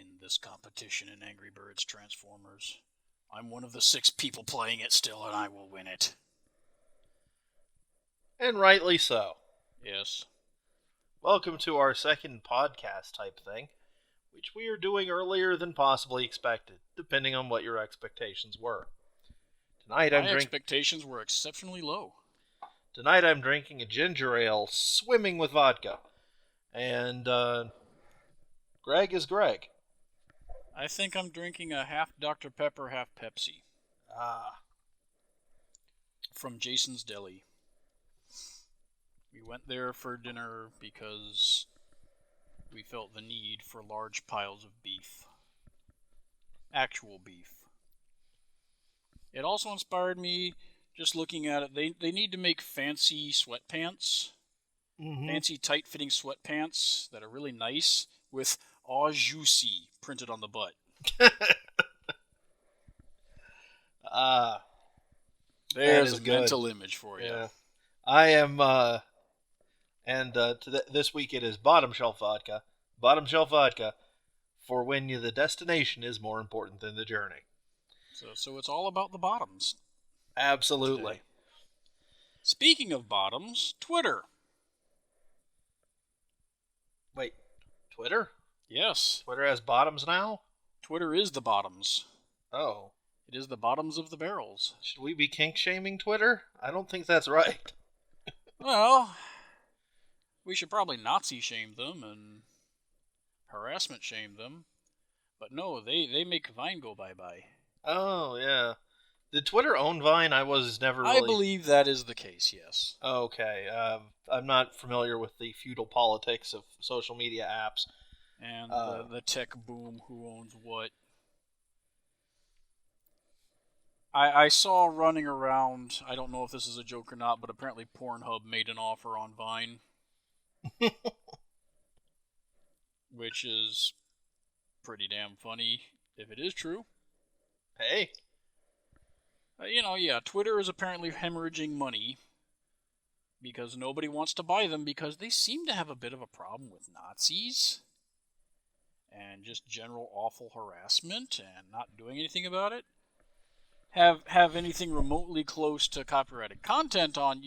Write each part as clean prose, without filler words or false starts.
win this competition in Angry Birds Transformers. I'm one of the 6 people playing it still, and I will win it. And rightly so. Yes. Welcome to our second podcast type thing, which we are doing earlier than possibly expected, depending on what your expectations were. My expectations were exceptionally low. Tonight I'm drinking a ginger ale swimming with vodka. And, Greg is Greg. I think I'm drinking a half Dr. Pepper, half Pepsi. From Jason's Deli. We went there for dinner because we felt the need for large piles of beef. Actual beef. It also inspired me, just looking at it, they need to make fancy sweatpants. Mm-hmm. Fancy tight-fitting sweatpants that are really nice with "Aw Juicy" printed on the butt. There's a mental image for you. Yeah. I am, this week it is Bottom Shelf Vodka. Bottom Shelf Vodka for when the destination is more important than the journey. So it's all about the bottoms. Absolutely. Today. Speaking of bottoms, Twitter. Wait, Twitter? Yes. Twitter has bottoms now? Twitter is the bottoms. Oh. It is the bottoms of the barrels. Should we be kink-shaming Twitter? I don't think that's right. Well, we should probably Nazi-shame them and harassment-shame them. But no, they make Vine go bye-bye. Oh, yeah. Did Twitter own Vine? I was never really... I believe that is the case, yes. Okay. I'm not familiar with the feudal politics of social media apps. And the tech boom, who owns what. I saw running around, I don't know if this is a joke or not, but apparently Pornhub made an offer on Vine. Which is pretty damn funny, if it is true. Hey. Twitter is apparently hemorrhaging money because nobody wants to buy them because they seem to have a bit of a problem with Nazis and just general awful harassment and not doing anything about it. Have anything remotely close to copyrighted content on,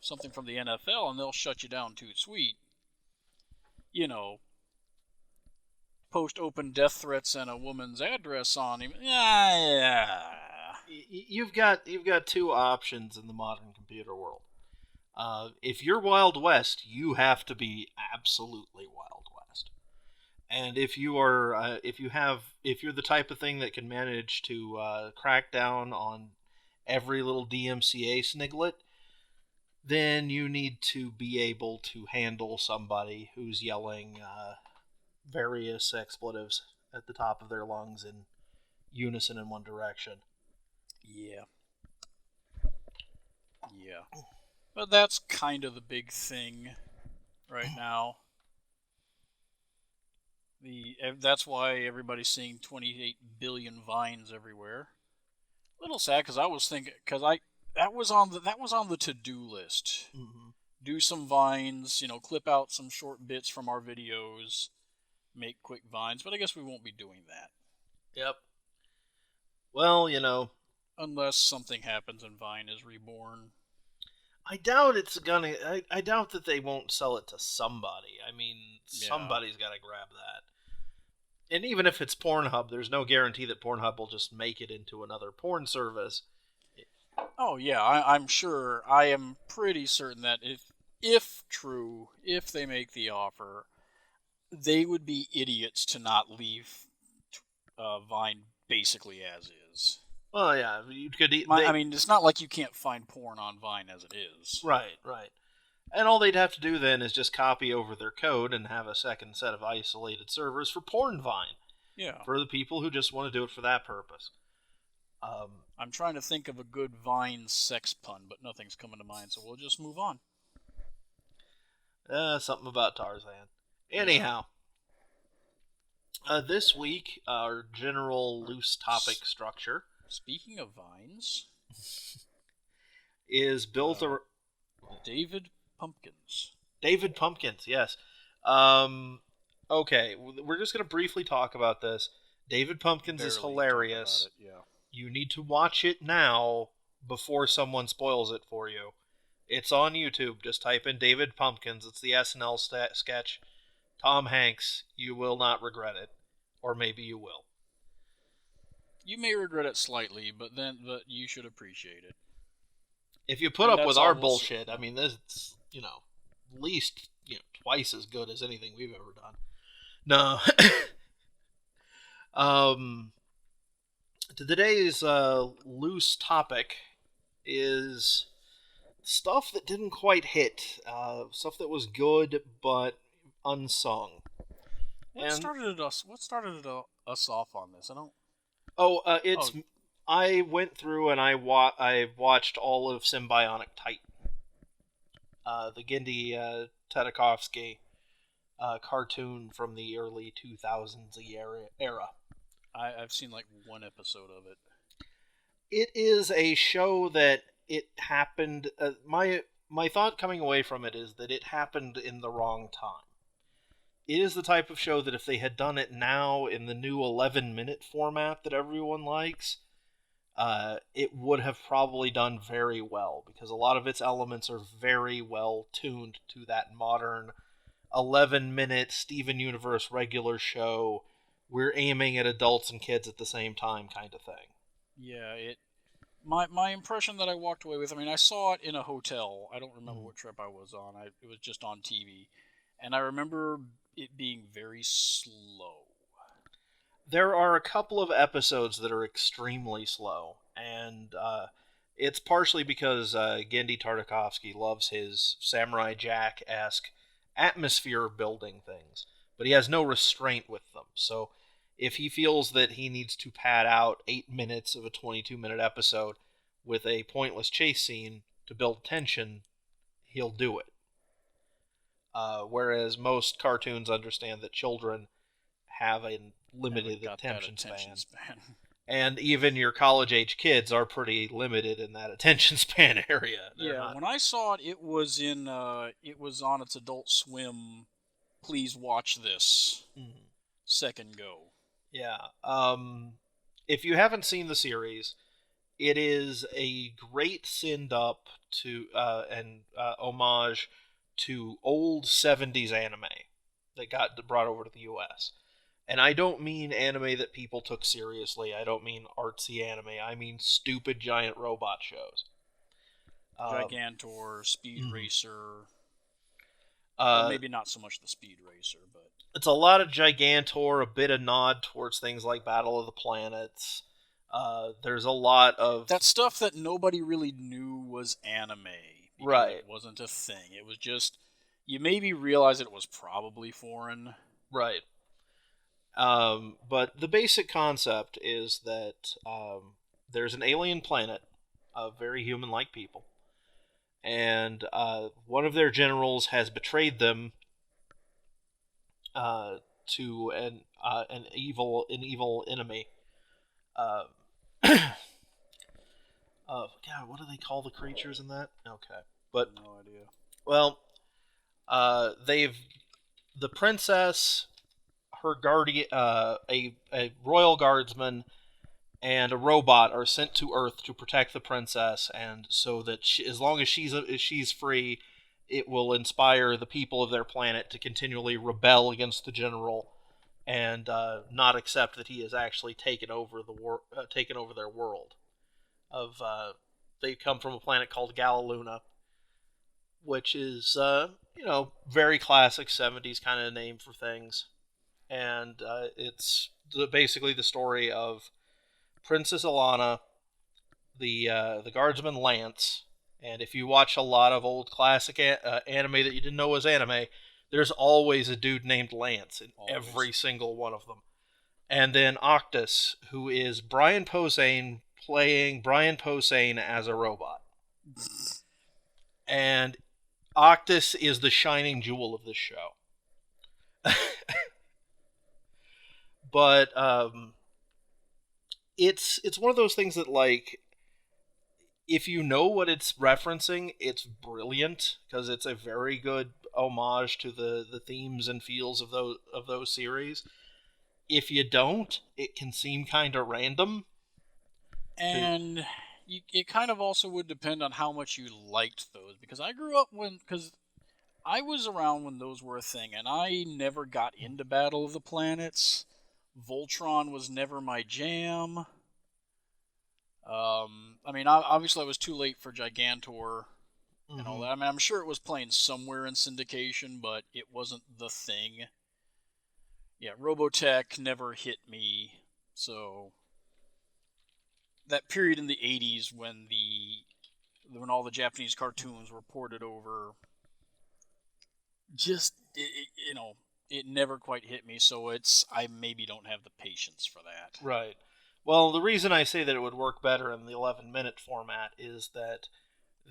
something from the NFL and they'll shut you down too sweet. Post open death threats and a woman's address on him. Yeah. You've got 2 options in the modern computer world. If you're Wild West, you have to be absolutely Wild West. And if you're the type of thing that can manage to crack down on every little DMCA sniglet, then you need to be able to handle somebody who's yelling various expletives at the top of their lungs in unison in one direction. Yeah. But that's kind of the big thing right now. That's why everybody's seeing 28 billion Vines everywhere. A little sad because I was thinking that was on the to-do list. Mm-hmm. Do some Vines, clip out some short bits from our videos, make quick Vines, but I guess we won't be doing that. Yep. Well, unless something happens and Vine is reborn. I doubt I doubt that they won't sell it to somebody. I mean, somebody's got to grab that. And even if it's Pornhub, there's no guarantee that Pornhub will just make it into another porn service. Oh, yeah, I'm sure. I am pretty certain that if they make the offer, they would be idiots to not leave Vine basically as is. Well, yeah, you could. It's not like you can't find porn on Vine as it is. Right. And all they'd have to do then is just copy over their code and have a second set of isolated servers for porn Vine. Yeah. For the people who just want to do it for that purpose. I'm trying to think of a good Vine sex pun, but nothing's coming to mind, so we'll just move on. Something about Tarzan. Anyhow. This week, our general loose topic structure. Speaking of Vines, is built around David Pumpkins. David Pumpkins, yes. Okay, we're just going to briefly talk about this. David Pumpkins is Barely talk about hilarious. it. Yeah. You need to watch it now before someone spoils it for you. It's on YouTube. Just type in David Pumpkins. It's the SNL sketch. Tom Hanks. You will not regret it. Or maybe you will. You may regret it slightly, but you should appreciate it. If you put And up that's with all our we'll bullshit, I mean, this is, at least, twice as good as anything we've ever done. No. Today's loose topic is stuff that didn't quite hit. Stuff that was good, but unsung. What started us off on this? I don't. It's. I went through and I watched all of Sym-Bionic Titan, the Genndy Tartakovsky cartoon from the early 2000s era. I've seen like one episode of it. It is a show that it happened. My thought coming away from it is that it happened in the wrong time. It is the type of show that if they had done it now in the new 11-minute format that everyone likes, it would have probably done very well, because a lot of its elements are very well tuned to that modern 11-minute Steven Universe regular show. We're aiming at adults and kids at the same time kind of thing. Yeah, my impression that I walked away with. I mean, I saw it in a hotel. I don't remember what trip I was on. It was just on TV, and I remember it being very slow. There are a couple of episodes that are extremely slow, and it's partially because Genndy Tartakovsky loves his Samurai Jack-esque atmosphere building things, but he has no restraint with them. So if he feels that he needs to pad out 8 minutes of a 22-minute episode with a pointless chase scene to build tension, he'll do it. Whereas most cartoons understand that children have a limited attention span. And even your college-age kids are pretty limited in that attention span area. When I saw it, it was on its Adult Swim. Please watch this. Second go. Yeah. If you haven't seen the series, it is a great send-up to and homage to old 70s anime that got brought over to the U.S. And I don't mean anime that people took seriously. I don't mean artsy anime. I mean stupid giant robot shows. Gigantor, Speed Racer. Well, maybe not so much the Speed Racer, but... It's a lot of Gigantor, a bit of nod towards things like Battle of the Planets. There's a lot of... that stuff that nobody really knew was anime. Right. It wasn't a thing. It was just... you maybe realize it was probably foreign. Right. But the basic concept is that there's an alien planet of very human-like people, and one of their generals has betrayed them to an evil enemy. God, what do they call the creatures in that? Okay, but no idea. Well, the princess, her guardian, a royal guardsman, and a robot are sent to Earth to protect the princess, and so that as long as she's free, it will inspire the people of their planet to continually rebel against the general and not accept that he has actually taken over their world. They come from a planet called Galaluna, which is very classic 70s kind of name for things. And it's basically the story of Princess Alana, the guardsman Lance, and if you watch a lot of old classic anime that you didn't know was anime, there's always a dude named Lance in every single one of them. And then Octus, who is Bryan Posehn playing Bryan Posehn as a robot. And Octus is the shining jewel of this show. But it's one of those things that, like, if you know what it's referencing, it's brilliant, because it's a very good homage to the themes and feels of those series. If you don't, it can seem kind of random. And it kind of also would depend on how much you liked those, because I grew up because I was around when those were a thing, and I never got into Battle of the Planets. Voltron was never my jam. I mean, obviously I was too late for Gigantor and all that. I mean, I'm sure it was playing somewhere in syndication, but it wasn't the thing. Yeah, Robotech never hit me, so that period in the 80s when all the Japanese cartoons were ported over, just it never quite hit me, so I maybe don't have the patience for that. Right. Well, the reason I say that it would work better in the 11-minute format is that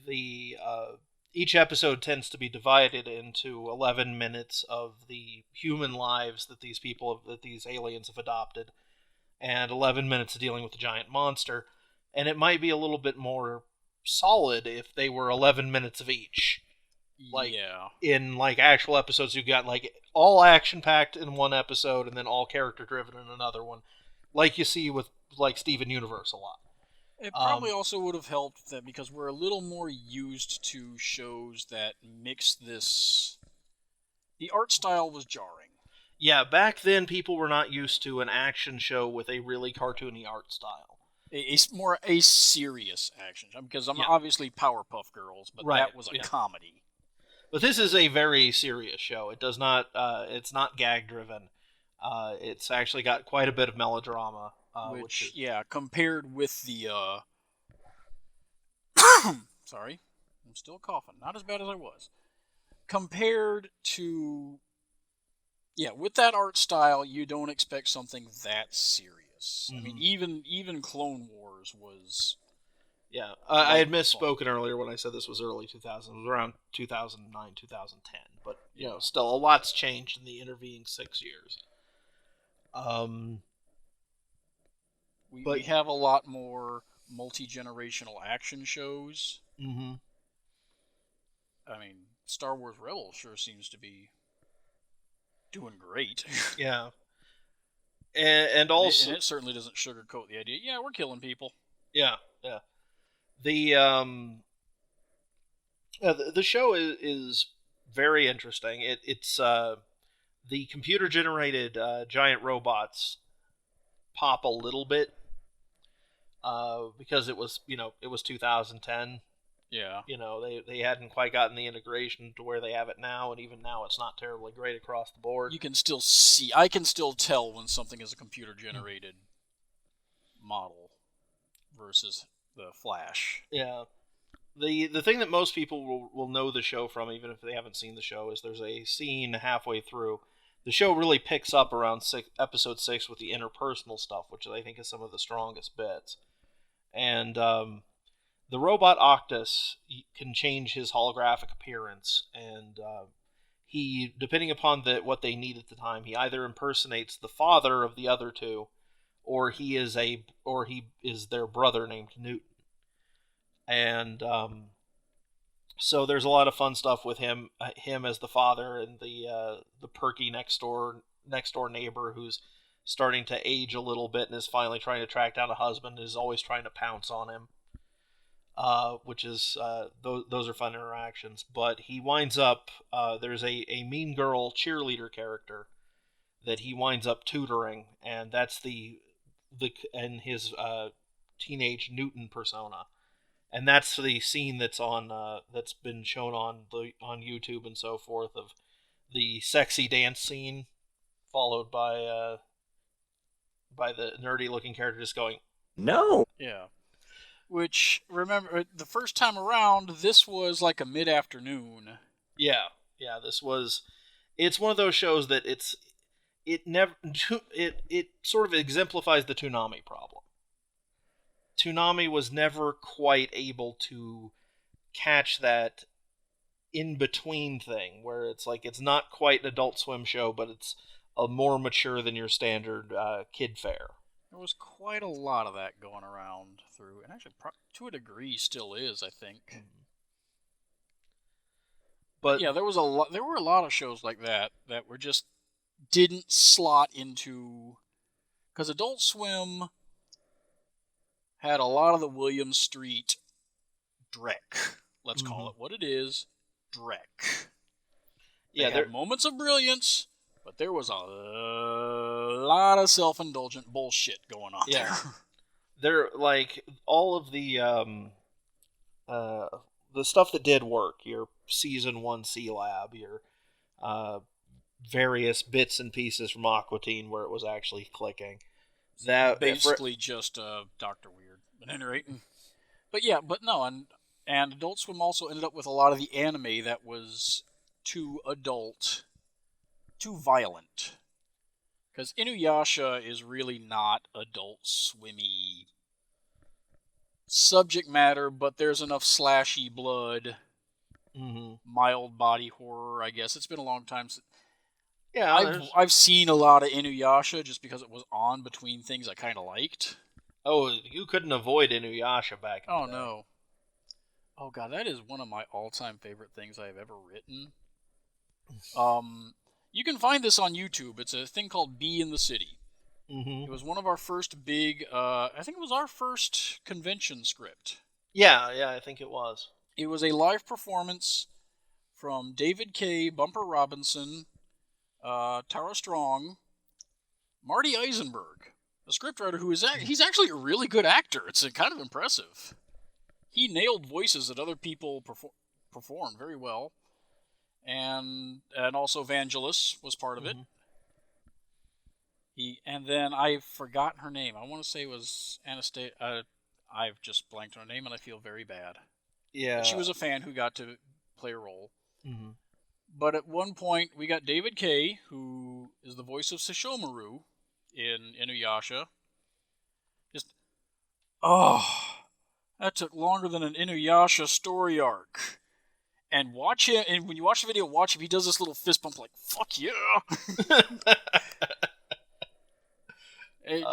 the each episode tends to be divided into 11 minutes of the human lives that these aliens have adopted, and 11 minutes of dealing with the giant monster. And it might be a little bit more solid if they were 11 minutes of each. Like, yeah. in like actual episodes, you got like all action packed in one episode, and then all character driven in another one, like you see with like Steven Universe a lot. It probably also would have helped that because we're a little more used to shows that mix this. The art style was jarring. Yeah, back then people were not used to an action show with a really cartoony art style. More a serious action, because I'm obviously Powerpuff Girls, but that was a comedy. But this is a very serious show. It does not. It's not gag driven. It's actually got quite a bit of melodrama. Which compared with the. Sorry, I'm still coughing. Not as bad as I was. Compared to. Yeah, with that art style, you don't expect something that serious. I mean, even Clone Wars was. Yeah, I had misspoken earlier when I said this was early 2000. It was around 2009, 2010. But, still, a lot's changed in the intervening 6 years. We have a lot more multi-generational action shows. Mm-hmm. I mean, Star Wars Rebels sure seems to be doing great. Yeah. And also... And it certainly doesn't sugarcoat the idea. Yeah, we're killing people. Yeah. The show is very interesting. It's the computer generated giant robots pop a little bit because it was 2010. Yeah. They hadn't quite gotten the integration to where they have it now, and even now it's not terribly great across the board. I can still tell when something is a computer generated model versus the Flash. Yeah. The thing that most people will know the show from, even if they haven't seen the show, is there's a scene halfway through. The show really picks up around episode 6 with the interpersonal stuff, which I think is some of the strongest bits. And the robot Octus can change his holographic appearance, and he, depending upon what they need at the time, he either impersonates the father of the other two, or he is their brother named Newton. And so there's a lot of fun stuff with him as the father, and the perky next door neighbor who's starting to age a little bit and is finally trying to track down a husband and is always trying to pounce on him. Which is those are fun interactions. But he winds up there's a mean girl cheerleader character that he winds up tutoring, and that's and his teenage Newton persona. And that's the scene that's that's been shown on YouTube and so forth, of the sexy dance scene, followed by the nerdy looking character just going, "No." Yeah. Which, remember, the first time around, this was like a mid-afternoon. Yeah. It's one of those shows that it sort of exemplifies the Toonami problem. Toonami was never quite able to catch that in-between thing, where it's like it's not quite an Adult Swim show, but it's a more mature than your standard kid fare. There was quite a lot of that going around through, and actually, to a degree, still is, I think. But yeah, there was a lot. There were a lot of shows like that were just didn't slot into, because Adult Swim had a lot of the William Street dreck. Let's call it what it is, dreck. They yeah, had moments of brilliance, but there was a lot of self-indulgent bullshit going on there. they're like all of the stuff that did work. Your season 1 C Lab, your various bits and pieces from Aqua Teen where it was actually clicking. That Basically just Dr. Weird. At any rate. But yeah, but no, and Adult Swim also ended up with a lot of the anime that was too adult, too violent. Because Inuyasha is really not adult swimmy subject matter, but there's enough slashy blood, mild body horror, I guess. It's been a long time since... Yeah, I've seen a lot of Inuyasha just because it was on between things I kind of liked. Oh, you couldn't avoid Inuyasha back in the day. No. Oh god, that is one of my all-time favorite things I've ever written. You can find this on YouTube. It's a thing called Bee in the City. It was one of our first big, I think it was our first convention script. Yeah, I think it was. It was a live performance from David K., Bumper Robinson, Tara Strong, Marty Eisenberg, a scriptwriter who he's actually a really good actor. It's kind of impressive. He nailed voices that other people performed very well. And also Vangelis was part of it. And then I've forgotten her name. I want to say it was Anastasia. I've just blanked on her name, and I feel very bad. Yeah. But she was a fan who got to play a role. But at one point, we got David K., who is the voice of Sesshomaru in Inuyasha. That took longer than an Inuyasha story arc. And watch him, and when you watch the video, watch him. He does this little fist bump, like "fuck yeah!"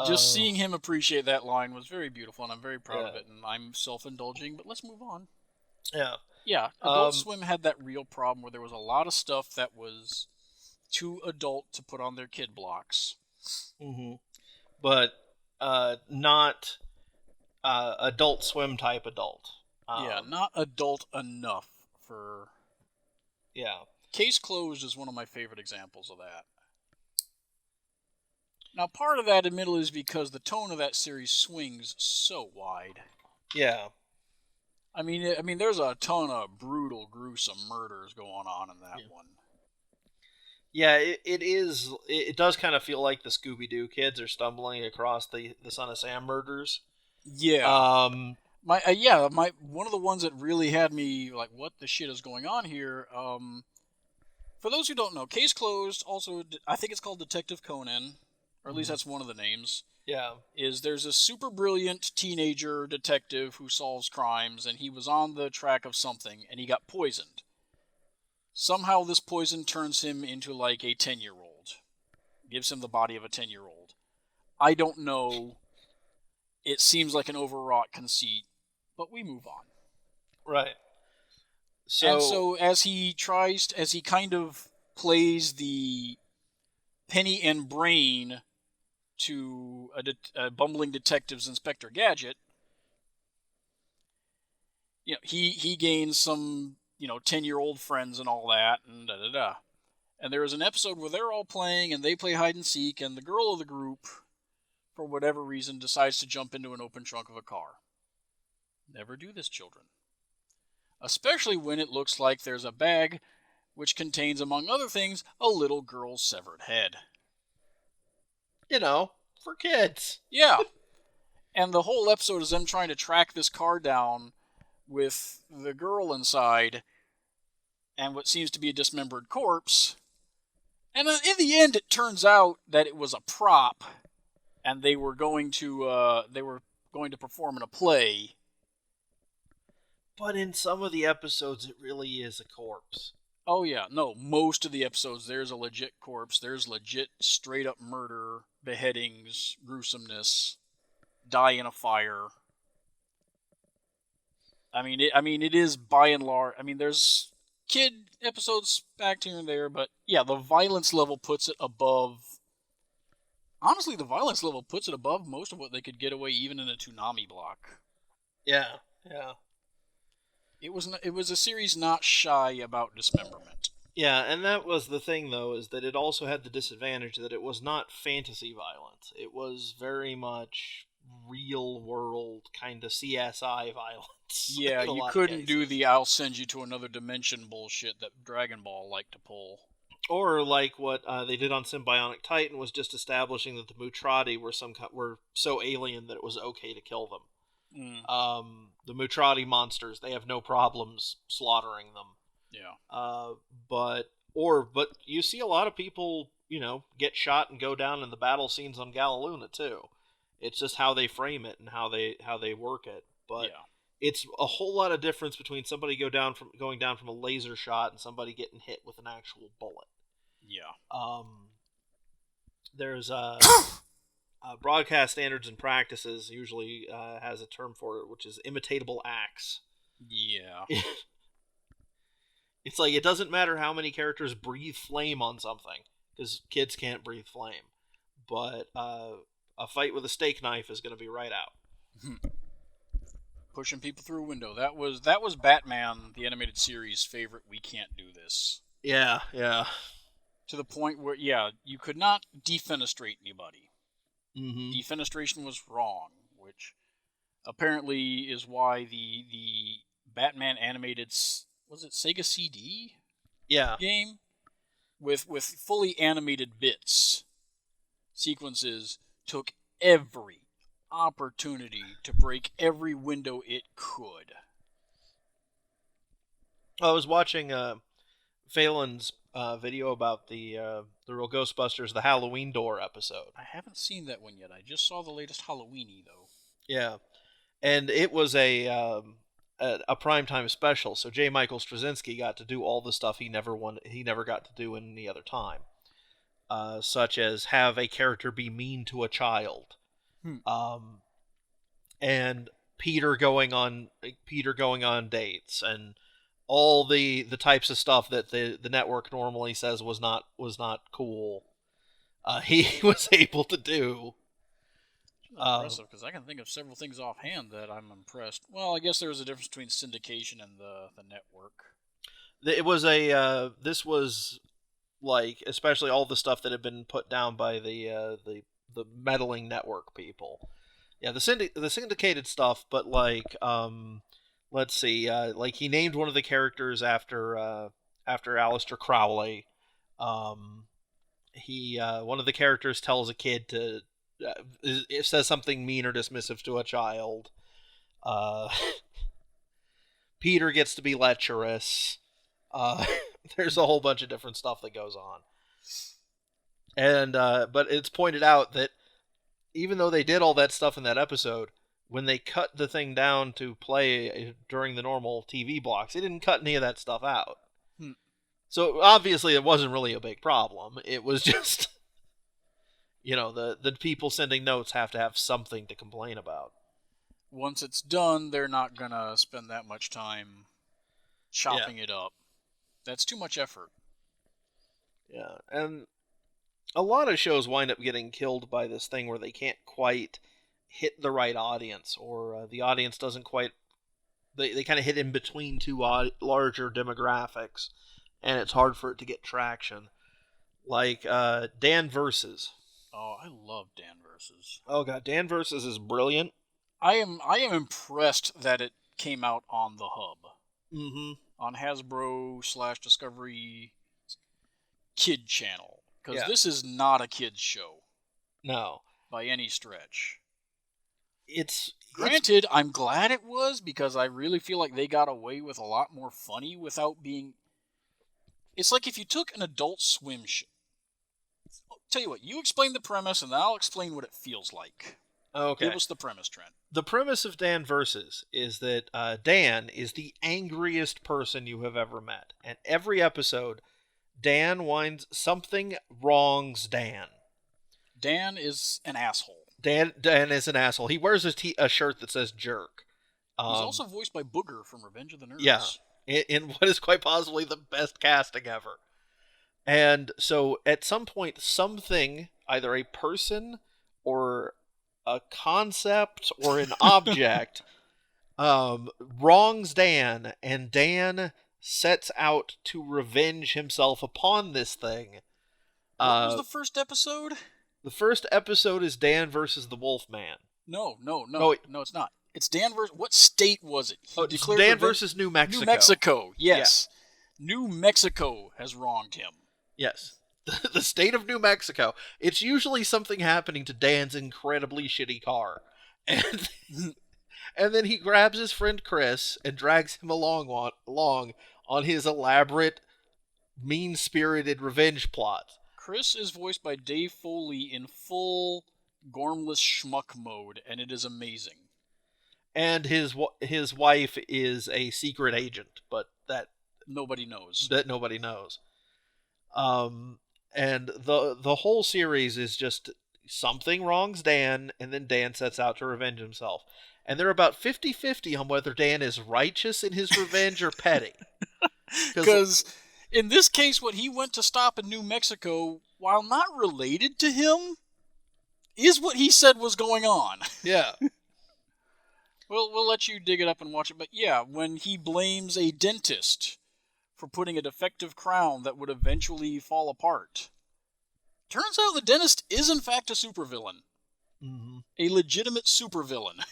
Just seeing him appreciate that line was very beautiful, and I'm very proud of it. And I'm self-indulging, but let's move on. Yeah. Adult Swim had that real problem where there was a lot of stuff that was too adult to put on their kid blocks. But not Adult Swim type adult. Not adult enough for... Yeah. Case Closed is one of my favorite examples of that. Now, part of that, admittedly, is because the tone of that series swings so wide. Yeah. I mean, there's a ton of brutal, gruesome murders going on in that one. Yeah, it is. It does kind of feel like the Scooby-Doo kids are stumbling across the Son of Sam murders. Yeah. One of the ones that really had me like, what the shit is going on here? For those who don't know, Case Closed, also, I think it's called Detective Conan, or at least that's one of the names. Yeah. There's a super brilliant teenager detective who solves crimes, and he was on the track of something, and he got poisoned. Somehow this poison turns him into like a 10-year-old. Gives him the body of a 10-year-old. I don't know. It seems like an overwrought conceit, but we move on. Right. So as he kind of plays the Penny and Brain to a bumbling detective's Inspector Gadget, he gains some 10-year-old friends and all that, and da-da-da. And there is an episode where they're all playing, and they play hide and seek, and the girl of the group, for whatever reason, decides to jump into an open trunk of a car. Never do this, children. Especially when it looks like there's a bag which contains, among other things, a little girl's severed head. For kids. Yeah. And the whole episode is them trying to track this car down with the girl inside and what seems to be a dismembered corpse. And in the end, it turns out that it was a prop, and they were going to perform in a play. But in some of the episodes, it really is a corpse. Oh yeah, no, most of the episodes, there's a legit corpse. There's legit straight-up murder, beheadings, gruesomeness, die in a fire. I mean, it is by and large. I mean, there's kid episodes back here and there, but yeah, the violence level puts it above. Honestly, the violence level puts it above most of what they could get away even in a Toonami block. Yeah, yeah. It was a series not shy about dismemberment. Yeah, and that was the thing, though, is that it also had the disadvantage that it was not fantasy violence. It was very much real-world kind of CSI violence. Yeah, in a you lot of couldn't do cases. the "I'll send you to another dimension" bullshit that Dragon Ball liked to pull. Or like what they did on Sym-Bionic Titan was just establishing that the Mutrati were so alien that it was okay to kill them. The Mutrati monsters, they have no problems slaughtering them. Yeah. But you see a lot of people, get shot and go down in the battle scenes on Galaluna too. It's just how they frame it and how they work it. But Yeah. it's a whole lot of difference between somebody going down from a laser shot and somebody getting hit with an actual bullet. Yeah. There's broadcast standards and practices usually has a term for it, which is imitatable acts. Yeah. It's like it doesn't matter how many characters breathe flame on something, because kids can't breathe flame. But a fight with a steak knife is going to be right out. Pushing people through a window. That was Batman, the animated series, favorite "we can't do this." Yeah, yeah. To the point where, yeah, you could not defenestrate anybody. Mm-hmm. Defenestration was wrong, which apparently is why the Batman animated, was it Sega CD? Yeah. Game with fully animated bits sequences took every opportunity to break every window it could. I was watching Phelan's video about the real Ghostbusters, the Halloween Door episode. I haven't seen that one yet. I just saw the latest Halloweeny though. Yeah, and it was a primetime special, so J. Michael Straczynski got to do all the stuff he never got to do in any other time, such as have a character be mean to a child, and Peter going on dates, and all the types of stuff that the network normally says was not cool. He was able to do. Impressive, because I can think of several things offhand that I'm impressed. Well, I guess there was a difference between syndication and the network. It was this was like, especially all the stuff that had been put down by the meddling network people. Yeah, the syndicated stuff, but like let's see, like he named one of the characters after Aleister Crowley. He one of the characters tells a kid to it says something mean or dismissive to a child. Peter gets to be lecherous. There's a whole bunch of different stuff that goes on. And but it's pointed out that even though they did all that stuff in that episode, when they cut the thing down to play during the normal TV blocks, they didn't cut any of that stuff out. So obviously it wasn't really a big problem. It was just, the people sending notes have to have something to complain about. Once it's done, they're not going to spend that much time chopping it up. That's too much effort. Yeah, and a lot of shows wind up getting killed by this thing where they can't quite hit the right audience, or the audience doesn't quite... They kind of hit in between two larger demographics, and it's hard for it to get traction. Like Dan Versus. Oh, I love Dan Versus. Oh god, Dan Versus is brilliant. I am impressed that it came out on the hub. Mm-hmm. On Hasbro/Discovery Kid Channel. Because this is not a kid's show. No. By any stretch. Granted, I'm glad it was, because I really feel like they got away with a lot more funny without being... It's like if you took an Adult Swim show. Tell you what, you explain the premise and I'll explain what it feels like. Okay. Give us the premise, Trent. The premise of Dan Versus is that Dan is the angriest person you have ever met. And every episode, something wrongs Dan. Dan is an asshole. Dan is an asshole. He wears a shirt that says jerk. He's also voiced by Booger from Revenge of the Nerds. Yeah. in what is quite possibly the best casting ever. And so at some point, something, either a person or a concept or an object, wrongs Dan, and Dan sets out to revenge himself upon this thing. What was the first episode? The first episode is Dan versus the Wolfman. No, Oh, it's not. It's Dan versus... What state was it? He declared Dan versus New Mexico. New Mexico, yes. Yeah. New Mexico has wronged him. Yes. The state of New Mexico. It's usually something happening to Dan's incredibly shitty car. And then he grabs his friend Chris and drags him along on his elaborate, mean-spirited revenge plot. Chris is voiced by Dave Foley in full gormless schmuck mode, and it is amazing. And his wife is a secret agent, but that nobody knows. And the whole series is just something wrongs Dan, and then Dan sets out to revenge himself. And they're about 50-50 on whether Dan is righteous in his revenge or petty. Because in this case, what he went to stop in New Mexico, while not related to him, is what he said was going on. Yeah. We'll let you dig it up and watch it. But yeah, when he blames a dentist for putting a defective crown that would eventually fall apart, turns out the dentist is in fact a supervillain. Mm-hmm. A legitimate supervillain.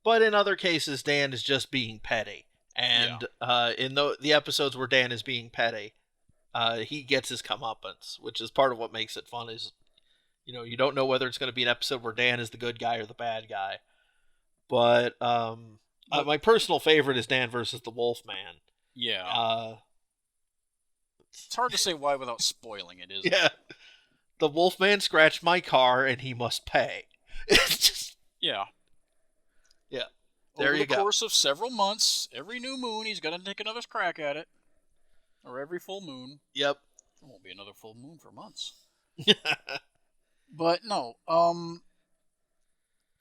But in other cases, Dan is just being petty. And in the episodes where Dan is being petty, he gets his comeuppance, which is part of what makes it fun. Is, you don't know whether it's going to be an episode where Dan is the good guy or the bad guy. But my personal favorite is Dan versus the Wolfman. Yeah. It's hard to say why without spoiling it, isn't it? Yeah. The Wolfman scratched my car and he must pay. It's just... Yeah. Yeah. There you go. Over the course of several months, every new moon, he's got to take another crack at it. Or every full moon. Yep. There won't be another full moon for months. But no,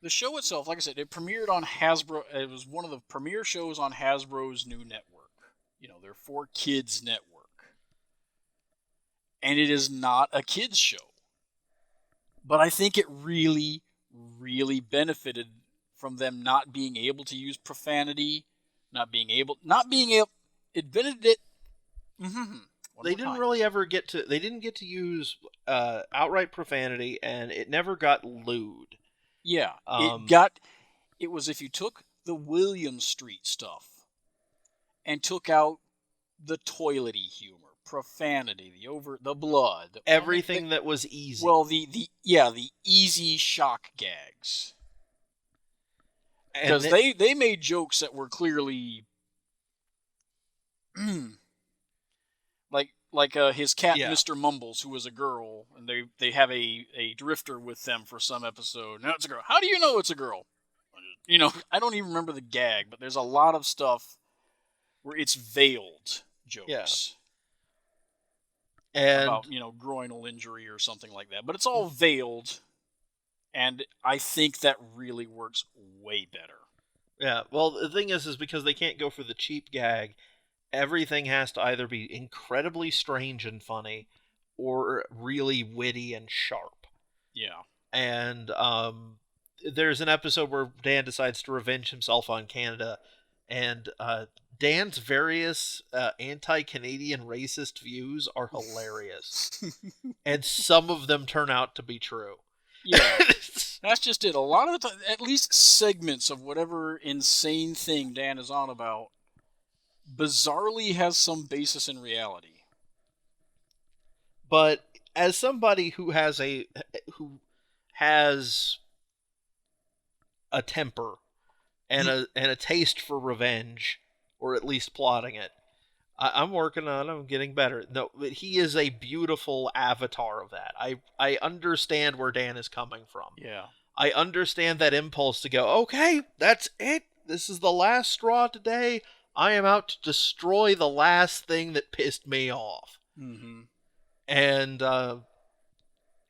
the show itself, like I said, it premiered on Hasbro. It was one of the premiere shows on Hasbro's new network. Their 4Kids network. And it is not a kids show. But I think it really, really benefited from them not being able to use profanity, it benefited. They didn't really ever get to. They didn't get to use outright profanity, and it never got lewd. Yeah, it was if you took the William Street stuff and took out the toilety humor, profanity, the blood, everything that was easy. Well, the easy shock gags. Because they made jokes that were clearly like his cat, Mr. Mumbles, who was a girl, and they have a drifter with them for some episode. No, it's a girl. How do you know it's a girl? I don't even remember the gag, but there's a lot of stuff where it's veiled jokes. And about, groinal injury or something like that. But it's all veiled, and I think that really works way better. Yeah, well, the thing is because they can't go for the cheap gag, everything has to either be incredibly strange and funny, or really witty and sharp. Yeah. And there's an episode where Dan decides to revenge himself on Canada, and Dan's various anti-Canadian racist views are hilarious. And some of them turn out to be true. Yeah, that's just it. A lot of the time, at least segments of whatever insane thing Dan is on about, bizarrely has some basis in reality. But as somebody who has a temper and a taste for revenge, or at least plotting it, I'm working on it. I'm getting better. No, but he is a beautiful avatar of that. I understand where Dan is coming from. Yeah. I understand that impulse to go, okay, that's it. This is the last straw today. I am out to destroy the last thing that pissed me off. Mm-hmm. And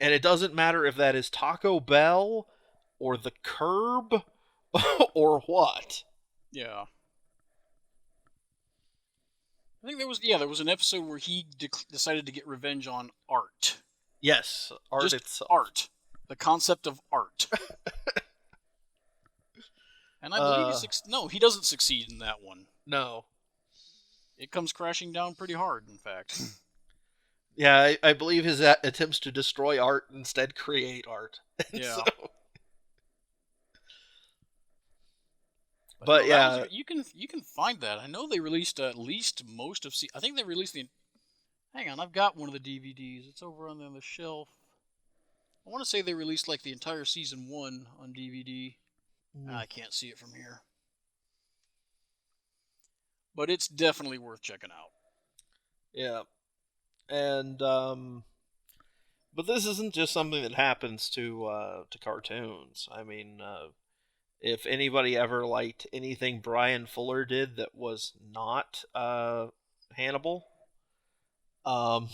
it doesn't matter if that is Taco Bell or the Curb or what. Yeah. I think there was an episode where he decided to get revenge on art. Yes, art Just itself. art. The concept of art. And I believe he doesn't succeed in that one. No. It comes crashing down pretty hard, in fact. Yeah, I believe his attempts to destroy art instead create art. Yeah. So, but but no, yeah, you can find that. I know they released at least most of. I think they released the. Hang on, I've got one of the DVDs. It's over on the shelf. I want to say they released like the entire season 1 on DVD. I can't see it from here. But it's definitely worth checking out. Yeah. And but this isn't just something that happens to cartoons. I mean, if anybody ever liked anything Bryan Fuller did that was not Hannibal, um,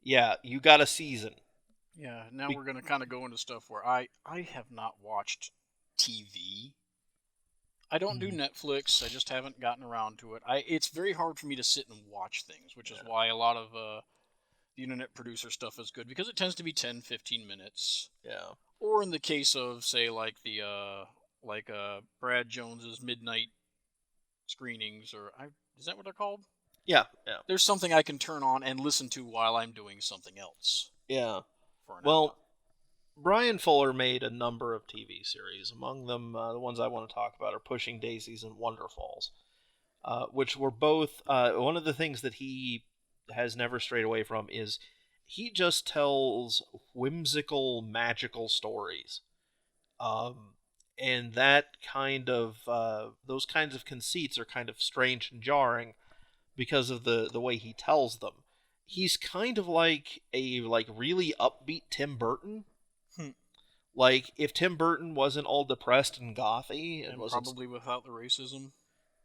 yeah, you got a season. Yeah, now we're going to kind of go into stuff where I have not watched TV. I don't do Netflix. I just haven't gotten around to it. It's very hard for me to sit and watch things, which is why a lot of the internet producer stuff is good, because it tends to be 10, 15 minutes. Yeah. Or in the case of, say, like the Brad Jones's midnight screenings, is that what they're called? Yeah. There's something I can turn on and listen to while I'm doing something else. Yeah. For an Well, hour. Bryan Fuller made a number of TV series. Among them, the ones I want to talk about are Pushing Daisies and Wonderfalls, which were both one of the things that he has never strayed away from is he just tells whimsical, magical stories. And that kind of those kinds of conceits are kind of strange and jarring because of the way he tells them. He's kind of like a really upbeat Tim Burton. Like if Tim Burton wasn't all depressed and gothy, and probably without the racism.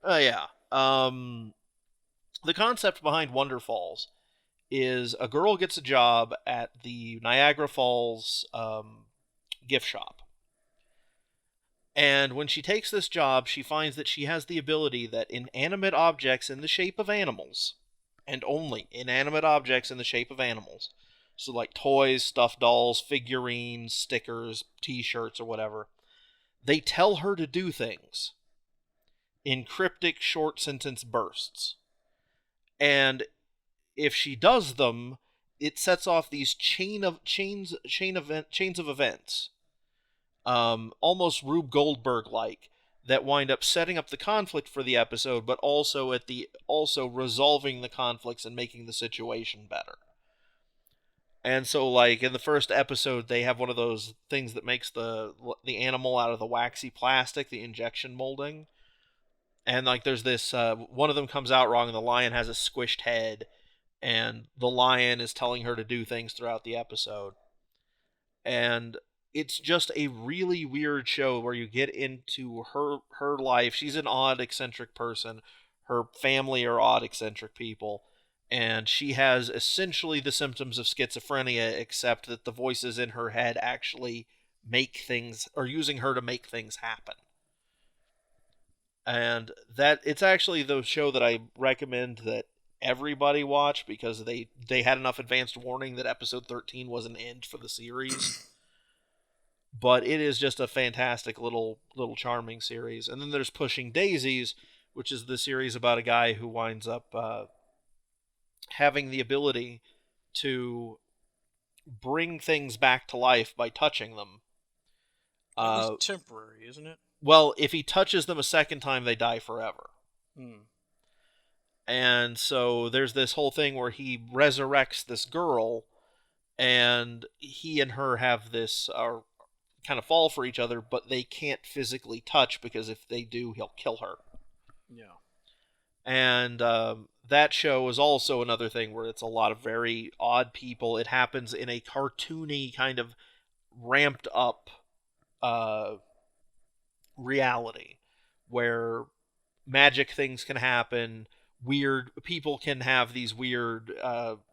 Yeah. The concept behind Wonderfalls is a girl gets a job at the Niagara Falls gift shop. And when she takes this job, she finds that she has the ability that inanimate objects in the shape of animals, and only inanimate objects in the shape of animals, so like toys, stuffed dolls, figurines, stickers, t-shirts, or whatever, they tell her to do things in cryptic short sentence bursts. And if she does them, it sets off these chains of events, almost Rube Goldberg like, that wind up setting up the conflict for the episode, but also resolving the conflicts and making the situation better. And so, like in the first episode, they have one of those things that makes the animal out of the waxy plastic, the injection molding. And like there's this one of them comes out wrong, and the lion has a squished head, and the lion is telling her to do things throughout the episode. And it's just a really weird show where you get into her life. She's an odd, eccentric person. Her family are odd, eccentric people. And she has essentially the symptoms of schizophrenia, except that the voices in her head actually make things, or using her to make things happen. And that it's actually the show that I recommend that everybody watch, because they had enough advanced warning that episode 13 was an end for the series. But it is just a fantastic little charming series. And then there's Pushing Daisies, which is the series about a guy who winds up having the ability to bring things back to life by touching them. At least temporary, isn't it? Well, if he touches them a second time, they die forever. And so there's this whole thing where he resurrects this girl, and he and her have this kind of fall for each other, but they can't physically touch, because if they do, he'll kill her. Yeah. And that show is also another thing where it's a lot of very odd people. It happens in a cartoony kind of ramped up reality where magic things can happen. Weird people can have these weird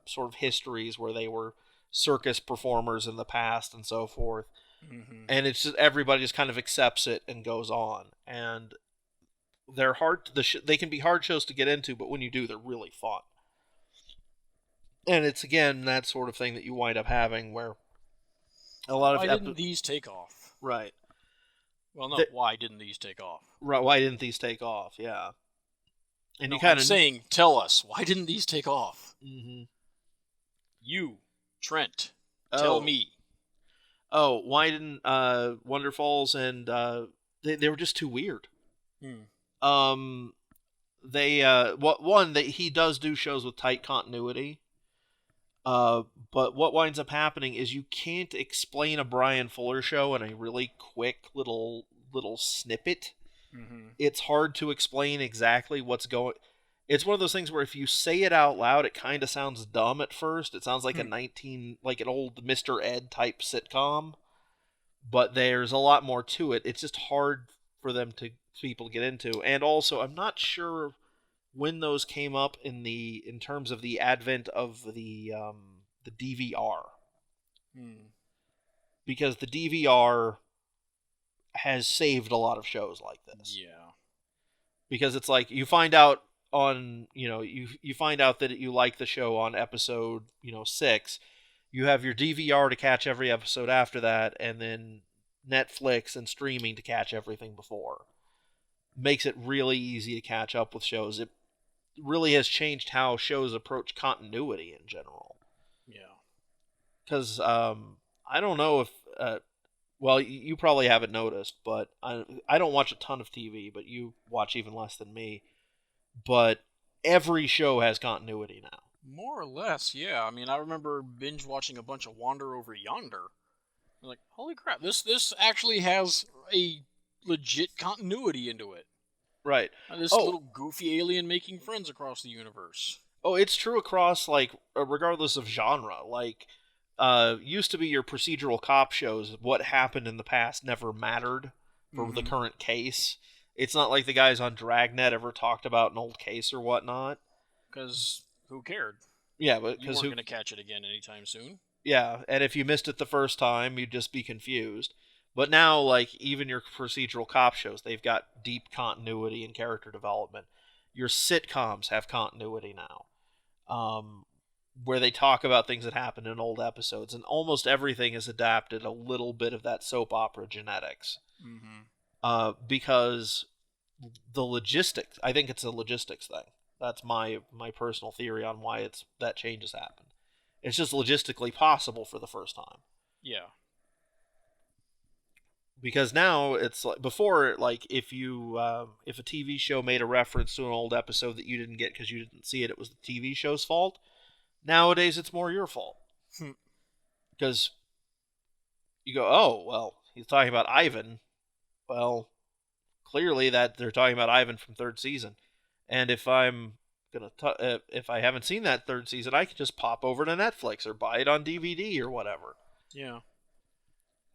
sort of histories where they were circus performers in the past and so forth. And it's just everybody just kind of accepts it and goes on. And they're hard. They can be hard shows to get into, but when you do, they're really fun. And it's again that sort of thing that you wind up having where a lot of why didn't these take off? Right. Well, no. Why didn't these take off? Right. Why didn't these take off? Yeah. And no, you kind of saying, tell us why didn't these take off? Mm-hmm. You, Trent, tell me. Oh, why didn't Wonder Falls and they were just too weird. He does do shows with tight continuity. But what winds up happening is you can't explain a Bryan Fuller show in a really quick little snippet. Mm-hmm. It's hard to explain exactly what's going. It's one of those things where if you say it out loud, it kind of sounds dumb at first. It sounds like like an old Mr. Ed type sitcom, but there's a lot more to it. It's just hard for people to get into. And also, I'm not sure when those came up in terms of the advent of the DVR, because the DVR has saved a lot of shows like this. Yeah, because it's like you find out on you find out that you like the show on episode 6. You have your DVR to catch every episode after that, and then Netflix and streaming to catch everything before. Makes it really easy to catch up with shows. It really has changed how shows approach continuity in general. Yeah. Because I don't know if well, you probably haven't noticed, but I don't watch a ton of TV, but you watch even less than me. But every show has continuity now. More or less, yeah. I mean, I remember binge watching a bunch of Wander Over Yonder. I was like, holy crap, this actually has a legit continuity into it. Right. This little goofy alien making friends across the universe. Oh, it's true across, like, regardless of genre. Like, used to be your procedural cop shows, what happened in the past never mattered for the current case. It's not like the guys on Dragnet ever talked about an old case or whatnot. Because who cared? Yeah, but you weren't going to catch it again anytime soon. Yeah, and if you missed it the first time, you'd just be confused. But now, like, even your procedural cop shows, they've got deep continuity and character development. Your sitcoms have continuity now, where they talk about things that happened in old episodes, and almost everything is adapted a little bit of that soap opera genetics. Because the logistics, I think it's a logistics thing. That's my personal theory on why that change has happened. It's just logistically possible for the first time. Yeah. Because now it's like before, like if a TV show made a reference to an old episode that you didn't get because you didn't see it, it was the TV show's fault. Nowadays, it's more your fault. Because you go, oh well, he's talking about Ivan. Well, clearly that they're talking about Ivan from third season, and if if I haven't seen that third season, I can just pop over to Netflix or buy it on DVD or whatever. Yeah.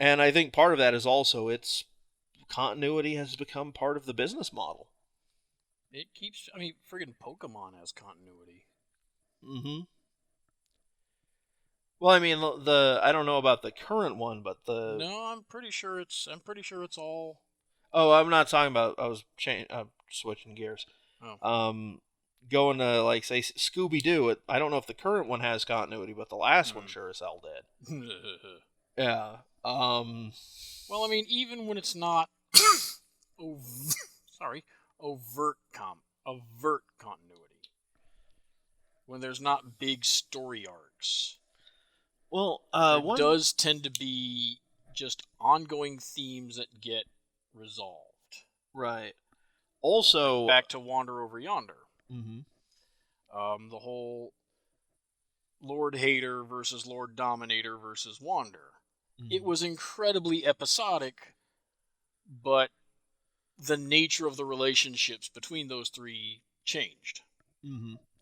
And I think part of that is also its continuity has become part of the business model. It keeps, I mean, friggin' Pokemon has continuity. Well, I mean, I don't know about the current one, but No, I'm pretty sure it's all. Oh, I'm not talking about. I was switching gears. Oh. Going to, like, say Scooby-Doo. I don't know if the current one has continuity, but the last one sure as hell did. Yeah. Well, I mean, even when it's not overt continuity, when there's not big story arcs, well, it does tend to be just ongoing themes that get resolved. Right. Also, back to Wander Over Yonder. The whole Lord Hater versus Lord Dominator versus Wander. It was incredibly episodic, but the nature of the relationships between those three changed.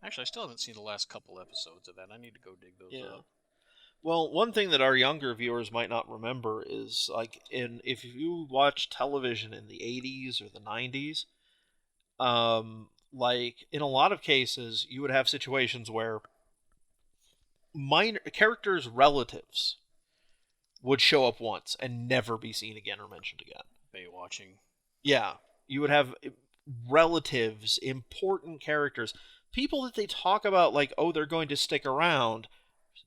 Actually, I still haven't seen the last couple episodes of that. I need to go dig those up. Well, one thing that our younger viewers might not remember is, like, if you watch television in the 80s or the 90s, like, in a lot of cases, you would have situations where characters' relatives would show up once and never be seen again or mentioned again. Baywatching. Yeah. You would have relatives, important characters, people that they talk about like, oh, they're going to stick around,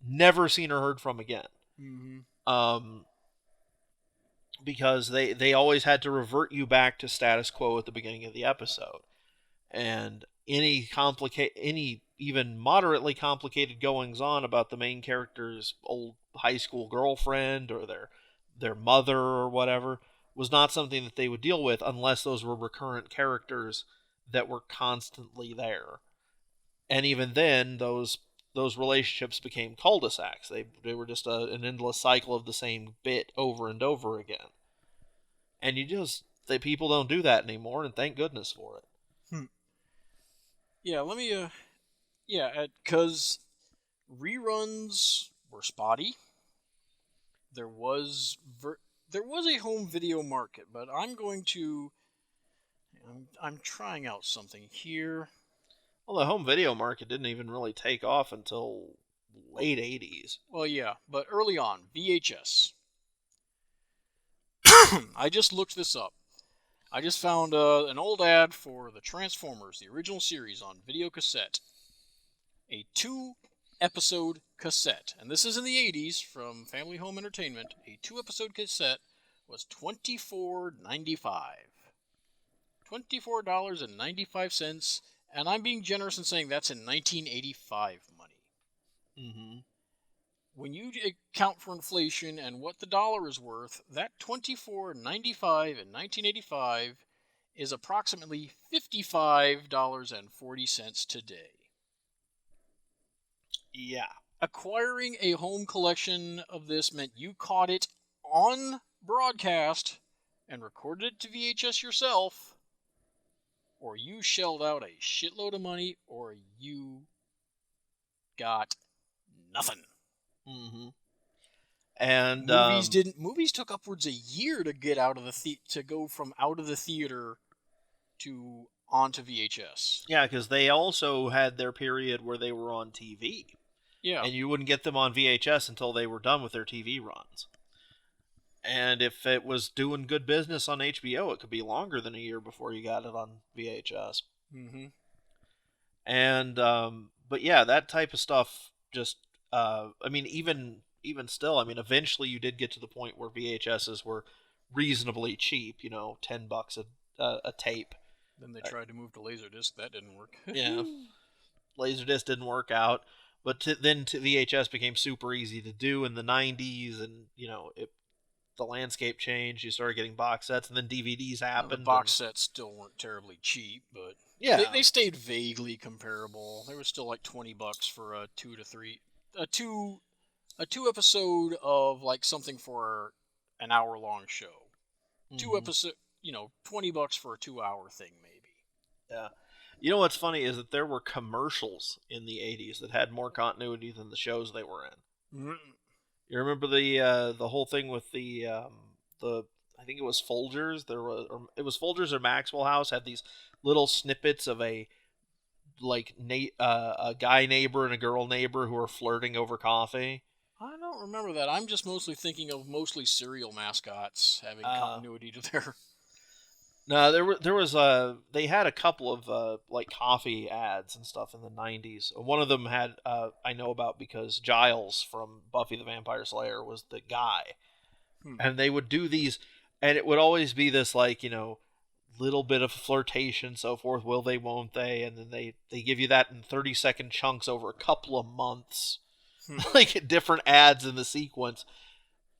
never seen or heard from again. Mm-hmm. Because they always had to revert you back to status quo at the beginning of the episode. And any even moderately complicated goings on about the main character's old high school girlfriend or their mother or whatever was not something that they would deal with unless those were recurrent characters that were constantly there. And even then, those relationships became cul-de-sacs. They were just an endless cycle of the same bit over and over again. And people don't do that anymore, and thank goodness for it. Yeah, let me, because reruns were spotty. There was a home video market, but I'm trying out something here. Well, the home video market didn't even really take off until late 80s. Well, yeah, but early on, VHS. I just looked this up. I just found an old ad for the Transformers, the original series, on video cassette. A 2-episode cassette. And this is in the 80s from Family Home Entertainment. A 2-episode cassette was $24.95. $24.95, and I'm being generous in saying that's in 1985 money. Mm-hmm. When you account for inflation and what the dollar is worth, that $24.95 in 1985 is approximately $55.40 today. Yeah. Acquiring a home collection of this meant you caught it on broadcast and recorded it to VHS yourself, or you shelled out a shitload of money, or you got nothing. Mm-hmm. And movies took upwards a year to get out of to go from out of the theater to onto VHS. Yeah, because they also had their period where they were on TV. Yeah. And you wouldn't get them on VHS until they were done with their TV runs. And if it was doing good business on HBO, it could be longer than a year before you got it on VHS. Mm-hmm. And but yeah, that type of stuff just even still, eventually you did get to the point where VHSs were reasonably cheap, $10 a tape. Then they tried to move to Laserdisc. That didn't work. Yeah. Laserdisc didn't work out. But then VHS became super easy to do in the 90s, and, the landscape changed. You started getting box sets, and then DVDs happened. The box sets still weren't terribly cheap, but yeah, they stayed vaguely comparable. They were still like $20 for a 2 episode of like something for an hour-long show. Mm-hmm. 2 episode, $20 for a 2-hour thing, maybe. Yeah. You know what's funny is that there were commercials in the 80s that had more continuity than the shows they were in. Mm-hmm. You remember the whole thing with the I think it was Folgers. It was Folgers or Maxwell House had these little snippets of a guy neighbor and a girl neighbor who are flirting over coffee. I don't remember that. I'm just mostly thinking of cereal mascots having continuity to their. No, there was they had a couple of coffee ads and stuff in the 90s. One of them had I know about because Giles from Buffy the Vampire Slayer was the guy. And they would do these, and it would always be this little bit of flirtation, so forth. Will they, won't they? And then they give you that in 30-second chunks over a couple of months. Like different ads in the sequence.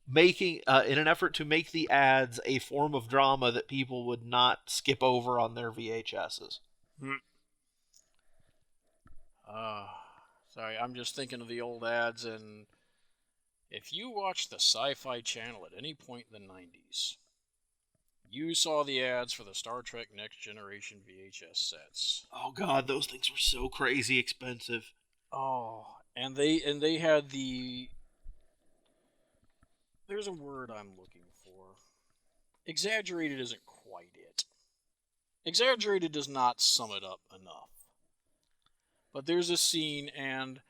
Making in an effort to make the ads a form of drama that people would not skip over on their VHSs. Sorry, I'm just thinking of the old ads, and if you watched the Sci-Fi Channel at any point in the 90s, you saw the ads for the Star Trek Next Generation VHS sets. Oh God, those things were so crazy expensive. Oh, and they had the. There's a word I'm looking for. Exaggerated isn't quite it. Exaggerated does not sum it up enough. But there's a scene, and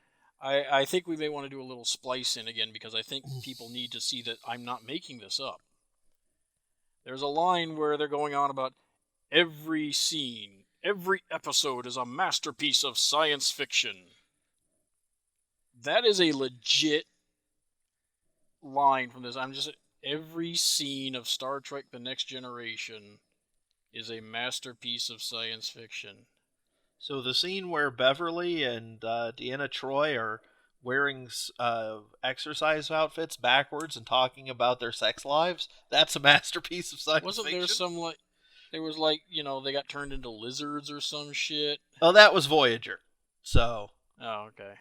I think we may want to do a little splice in again because I think people need to see that I'm not making this up. There's a line where they're going on about every scene, every episode is a masterpiece of science fiction. That is a legit line from this. Every scene of Star Trek The Next Generation is a masterpiece of science fiction. So the scene where Beverly and Deanna Troi are wearing exercise outfits backwards and talking about their sex lives, that's a masterpiece of science Wasn't fiction. there some there was they got turned into lizards or some shit? Oh, that was Voyager. So. Oh, okay.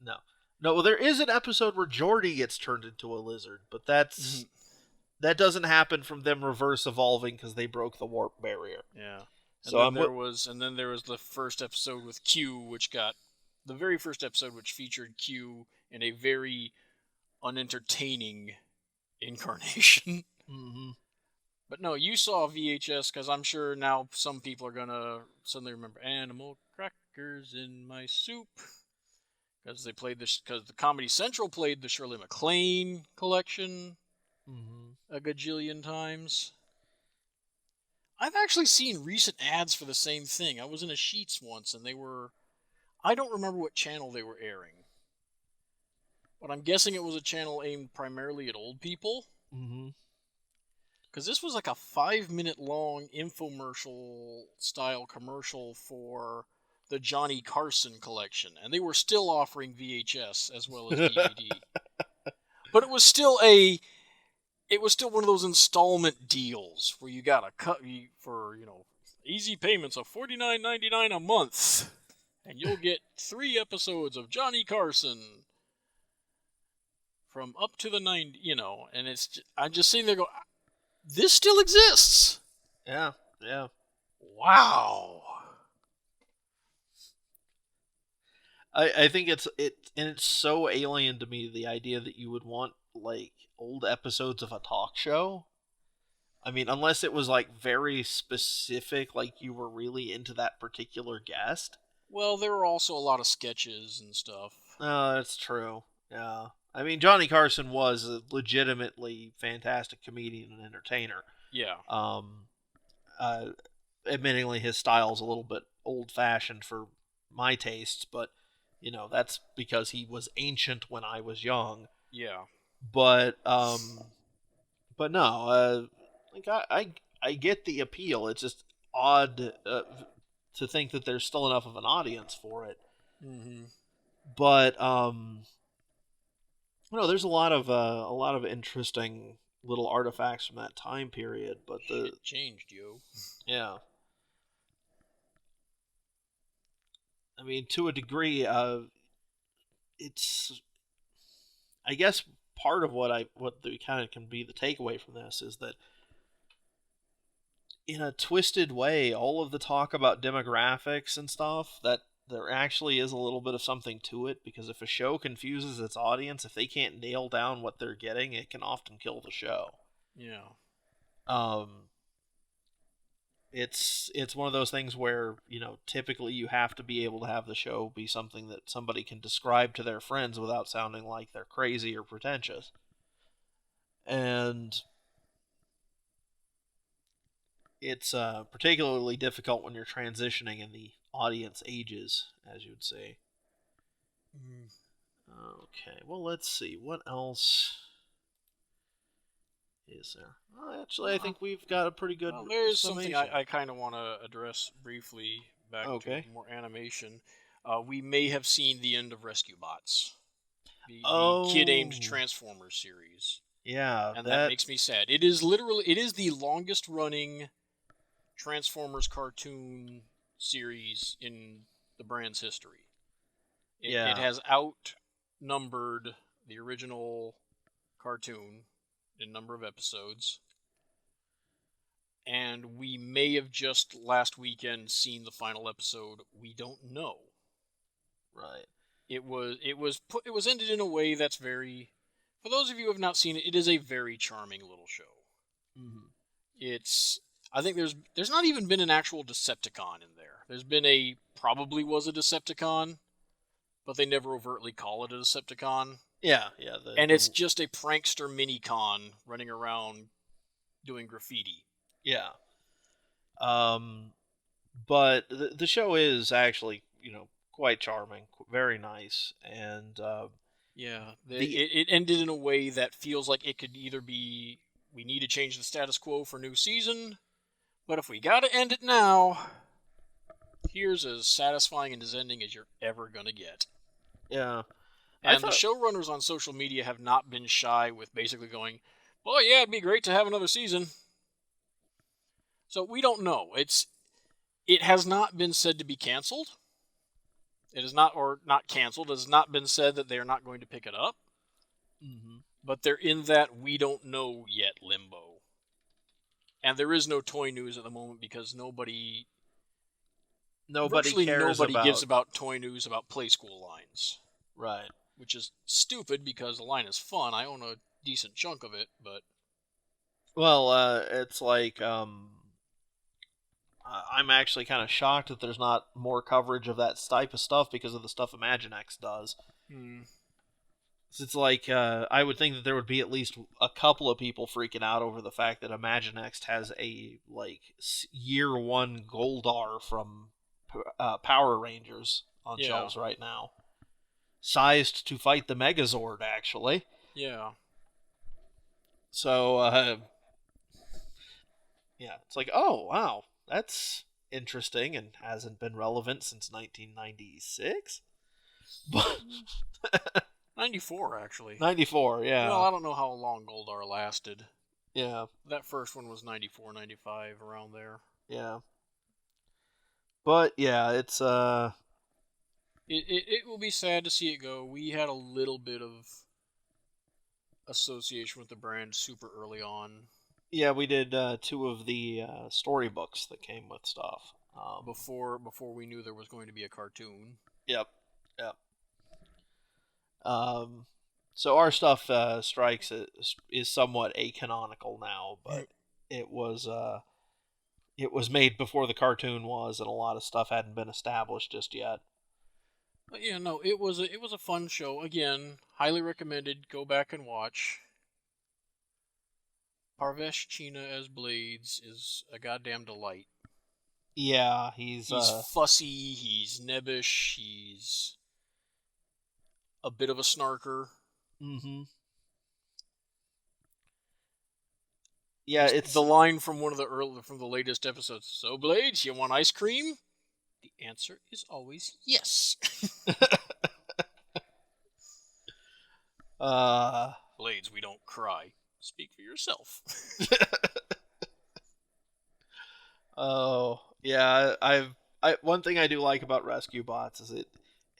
No. Well, there is an episode where Geordi gets turned into a lizard, but that doesn't happen from them reverse evolving because they broke the warp barrier. Yeah. So and then there was the first episode with Q, the very first episode, which featured Q in a very unentertaining incarnation. Mm-hmm. But no, you saw VHS, because I'm sure now some people are gonna suddenly remember animal crackers in my soup, because the Comedy Central played the Shirley MacLaine collection a gajillion times. I've actually seen recent ads for the same thing. I was in a Sheets once, and I don't remember what channel they were airing, but I'm guessing it was a channel aimed primarily at old people. Mm-hmm. Because this was like a 5-minute long infomercial style commercial for the Johnny Carson collection, and they were still offering VHS as well as DVD. But it was still one of those installment deals where you got a cut for easy payments of $49.99 a month, and you'll get 3 episodes of Johnny Carson from up to the 90. And I'm just sitting there going, this still exists. Yeah. Wow. I think it's so alien to me, the idea that you would want like old episodes of a talk show. I mean, unless it was like very specific, like you were really into that particular guest. Well, there were also a lot of sketches and stuff. That's true. Yeah. I mean, Johnny Carson was a legitimately fantastic comedian and entertainer. Yeah. Admittingly, his style's a little bit old-fashioned for my tastes, but that's because he was ancient when I was young. Yeah. But no, I get the appeal. It's just odd to think that there's still enough of an audience for it. Mm-hmm. But there's a lot of interesting little artifacts from that time period. But Shit changed, yo. Yeah. I mean, to a degree, it's. I guess part of what the kind of can be the takeaway from this is that, in a twisted way, all of the talk about demographics and stuff, that there actually is a little bit of something to it, because if a show confuses its audience, if they can't nail down what they're getting, it can often kill the show. Yeah. It's one of those things where, typically you have to be able to have the show be something that somebody can describe to their friends without sounding like they're crazy or pretentious. And it's particularly difficult when you're transitioning in the audience ages, as you would say. Okay, well, let's see. What else is there? Well, actually, I think we've got a pretty good there's something summation. I kind of want to address briefly back to more animation. We may have seen the end of Rescue Bots, the kid-aimed Transformers series. Yeah, and that makes me sad. It is the longest-running Transformers cartoon series in the brand's history. It has outnumbered the original cartoon in number of episodes. And we may have just last weekend seen the final episode. We don't know. Right. It was ended in a way that's very. For those of you who have not seen it, it is a very charming little show. Mm-hmm. I think there's not even been an actual Decepticon in there. There's been probably was a Decepticon, but they never overtly call it a Decepticon. Yeah. And it's just a prankster mini-con running around doing graffiti. Yeah. But the show is actually, quite charming, very nice, and Yeah, the it ended in a way that feels like it could either be we need to change the status quo for new season, but if we gotta end it now, here's as satisfying and as ending as you're ever gonna get. yeah, I And the thought, showrunners on social media have not been shy with basically going, "Boy, yeah, it'd be great to have another season." So we don't know. It has not been said to be canceled. It is not or not canceled. It has not been said that they are not going to pick it up. mm-hmm. But they're in that we don't know yet limbo. And there is no toy news at the moment because Nobody virtually cares nobody gives about, about toy news about Play School lines, right. which is stupid because the line is fun. I own a decent chunk of it, but Well, it's like I'm actually kind of shocked that there's not more coverage of that type of stuff because of the stuff Imaginext does. It's like I would think that there would be at least a couple of people freaking out over the fact that Imaginext has a year one Goldar from Power Rangers on shelves right now, sized to fight the Megazord, actually. Yeah. So yeah, it's like, oh wow, that's interesting and hasn't been relevant since 1996. But 94, actually. 94, yeah. Well, I don't know how long Goldar lasted. Yeah. That first one was 94, 95, around there. Yeah. But yeah, it's It will be sad to see it go. We had a little bit of association with the brand super early on. Yeah, we did two of the storybooks that came with stuff. Before we knew there was going to be a cartoon. Yep. Yep. So our stuff strikes is somewhat acanonical now, but it was made before the cartoon was, and a lot of stuff hadn't been established just yet. But yeah, no, it was a fun show. Again, highly recommended. Go back and watch. Parvesh China as Blades is a goddamn delight. Yeah, he's fussy, he's nebbish, he's a bit of a snarker. Mm-hmm. Yeah, it's the line from one of from the latest episodes. So, Blades, you want ice cream? The answer is always yes. Blades, we don't cry. Speak for yourself. Oh, yeah, one thing I do like about Rescue Bots is it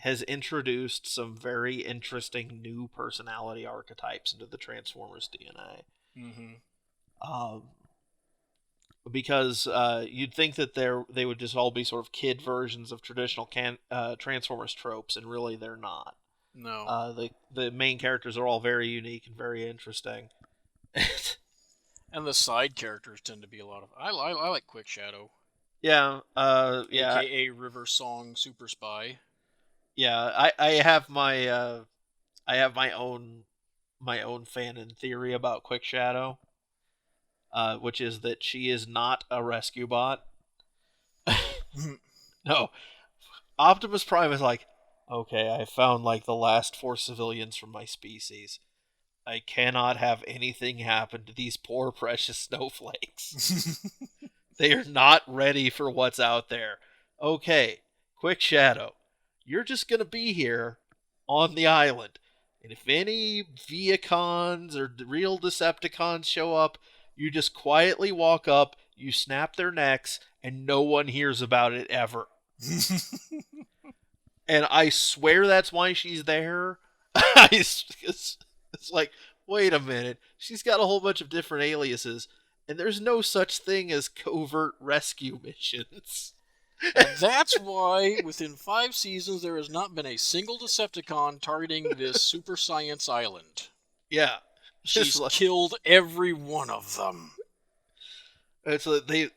has introduced some very interesting new personality archetypes into the Transformers DNA. Mm-hmm. Because you'd think that they would just all be sort of kid versions of traditional Transformers tropes, and really they're not. No. The main characters are all very unique and very interesting. And the side characters tend to be a lot of... I like Quick Shadow. Yeah. Yeah. AKA River Song Super Spy. Yeah. I have my own fan theory about Quick Shadow, which is that she is not a rescue bot. No. Optimus Prime is like, okay, I found like the last 4 civilians from my species. I cannot have anything happen to these poor precious snowflakes. They are not ready for what's out there. Okay, Quick Shadow, you're just going to be here on the island. And if any Viacons or real Decepticons show up, you just quietly walk up, you snap their necks, and no one hears about it ever. And I swear that's why she's there. It's like, wait a minute. She's got a whole bunch of different aliases, and there's no such thing as covert rescue missions. And that's why, within 5 seasons, there has not been a single Decepticon targeting this super science island. Yeah. She's killed every one of them. It's like they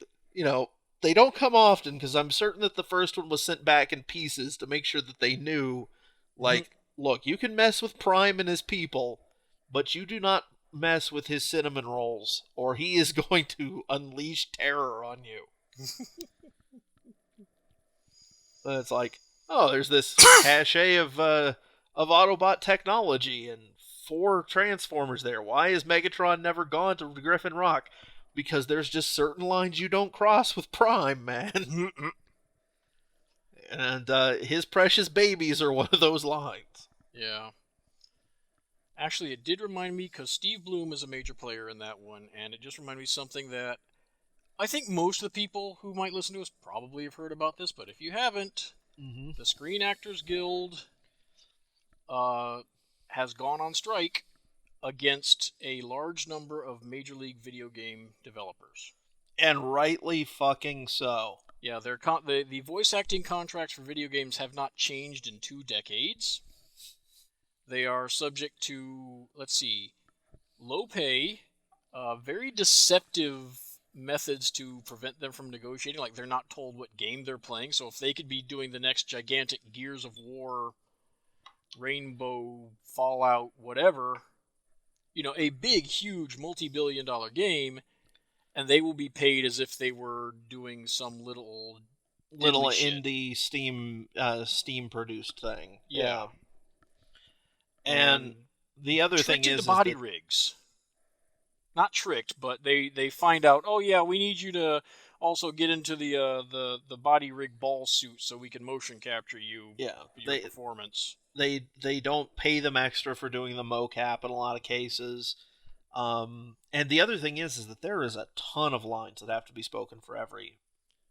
don't come often, because I'm certain that the first one was sent back in pieces to make sure that they knew, like, look, you can mess with Prime and his people, but you do not mess with his cinnamon rolls, or he is going to unleash terror on you. But it's like, oh, there's this cache of Autobot technology and 4 Transformers there. Why is Megatron never gone to Griffin Rock? Because there's just certain lines you don't cross with Prime, man. And his precious babies are one of those lines. Yeah. Actually, it did remind me, because Steve Bloom is a major player in that one, and it just reminded me of something that I think most of the people who might listen to us probably have heard about this, but if you haven't, the Screen Actors Guild has gone on strike against a large number of Major League video game developers. And rightly fucking so. Yeah, the voice acting contracts for video games have not changed in 2 decades. They are subject to, let's see, low pay, very deceptive methods to prevent them from negotiating. Like, they're not told what game they're playing, so if they could be doing the next gigantic Gears of War, Rainbow, Fallout, whatever, a big, huge, multi-billion-dollar game, and they will be paid as if they were doing some little indie Steam produced thing. Yeah. And the other thing is the body rigs. Not tricked, but they find out, oh yeah, we need you to also get into the body rig ball suit so we can motion capture you. Yeah, your performance. They don't pay them extra for doing the mocap in a lot of cases. And the other thing is that there is a ton of lines that have to be spoken for every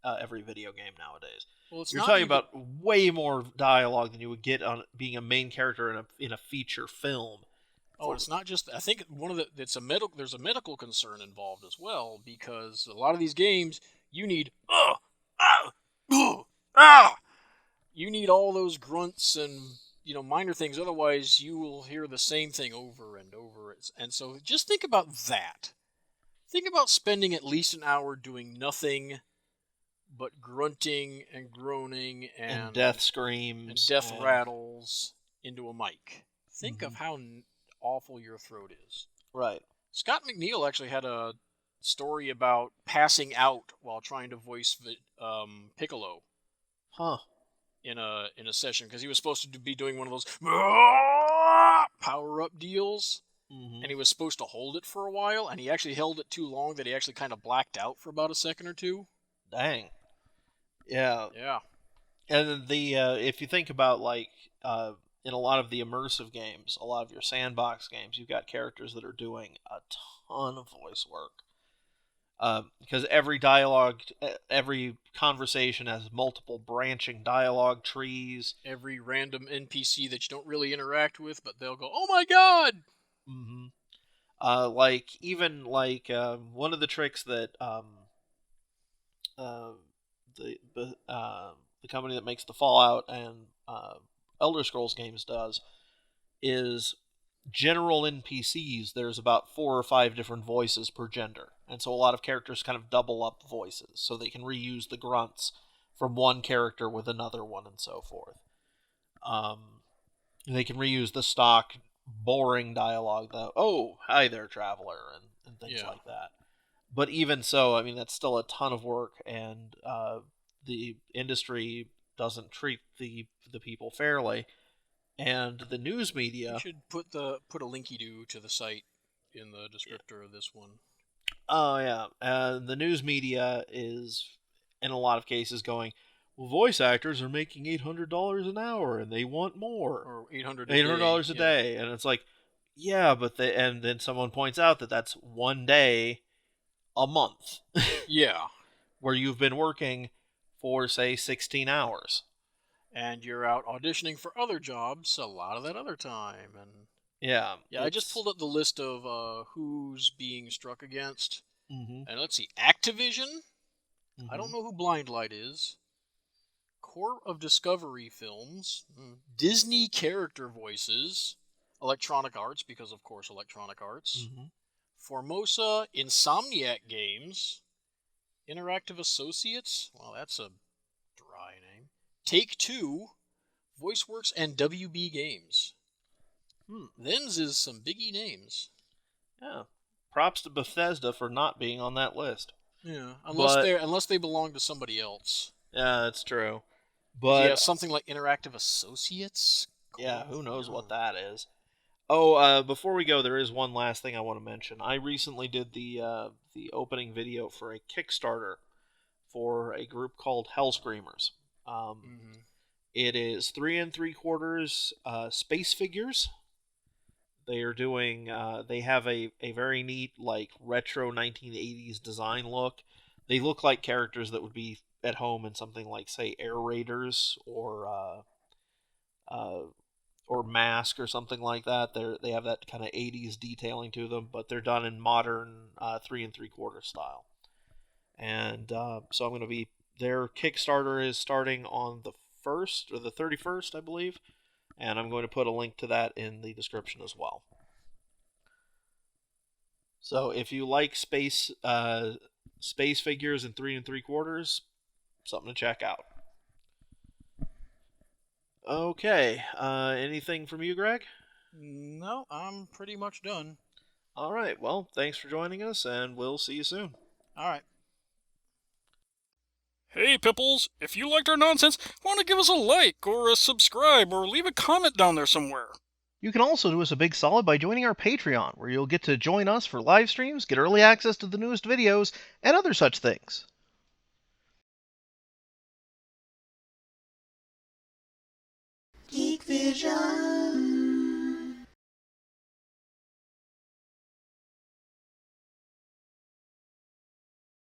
video game nowadays. Well, you're talking about way more dialogue than you would get on being a main character in a feature film. Oh, it's not just. I think there's a medical concern involved as well, because a lot of these games you need you need all those grunts and minor things. Otherwise, you will hear the same thing over and over. And so, just think about that. Think about spending at least an hour doing nothing but grunting and groaning and death screams and death rattles into a mic. Think of how awful your throat is. Right. Scott McNeil actually had a story about passing out while trying to voice Piccolo. Huh. In a session, because he was supposed to be doing one of those power-up deals, and he was supposed to hold it for a while, and he actually held it too long that he actually kind of blacked out for about a second or two. Dang. Yeah. Yeah. And if you think about, like, in a lot of the immersive games, a lot of your sandbox games, you've got characters that are doing a ton of voice work. Because every dialogue, every conversation has multiple branching dialogue trees. Every random NPC that you don't really interact with, but they'll go, "Oh my god!" One of the tricks that the company that makes the Fallout and Elder Scrolls games does is general NPCs. There's about 4 or 5 different voices per gender, and so a lot of characters kind of double up voices, so they can reuse the grunts from one character with another one and so forth. They can reuse the stock boring dialogue, "Oh, hi there, traveler," and things like that. But even so, I mean, that's still a ton of work, and the industry doesn't treat the people fairly. And the news media... You should put a linky-doo to the site in the descriptor of this one. Oh, yeah. The news media is, in a lot of cases, going, well, voice actors are making $800 an hour, and they want more. Or $800 a day. And it's like, yeah, but and then someone points out that that's one day a month. Yeah. Where you've been working for, say, 16 hours. And you're out auditioning for other jobs a lot of that other time. And yeah, I just pulled up the list of who's being struck against. And let's see, Activision. I don't know who Blindlight is. Court of Discovery Films. Disney character voices. Electronic Arts, because of course Electronic Arts. Formosa, Insomniac Games. Interactive Associates. Well, that's a dry name. Take-Two, VoiceWorks, and WB Games. Them's some biggie names. Yeah. Props to Bethesda for not being on that list. Yeah, But unless they belong to somebody else. yeah, that's true. Yeah, But something like Interactive Associates. yeah, Call of who knows what Beyond. that is? Oh, before we go, there is one last thing I want to mention. I recently did the opening video for a Kickstarter for a group called Hellscreamers. Mm-hmm. It is 3 3/4 space figures. They are doing. They have a very neat like retro 1980s design look. They look like characters that would be at home in something like say Air Raiders uh, or Mask or something like that. They have that kind of 80s detailing to them, but they're done in modern 3 3/4 style. And so I'm going to be their Kickstarter is starting on the 1st or the 31st, I believe, and I'm going to put a link to that in the description as well. So if you like space figures in 3 3/4, something to check out. Okay, anything from you, Greg? No, I'm pretty much done. All right, well, thanks for joining us, and we'll see you soon. All right. Hey, Pipples, if you liked our nonsense, why don't you give us a like or a subscribe or leave a comment down there somewhere? You can also do us a big solid by joining our Patreon, where you'll get to join us for live streams, get early access to the newest videos, and other such things. Geek Vision.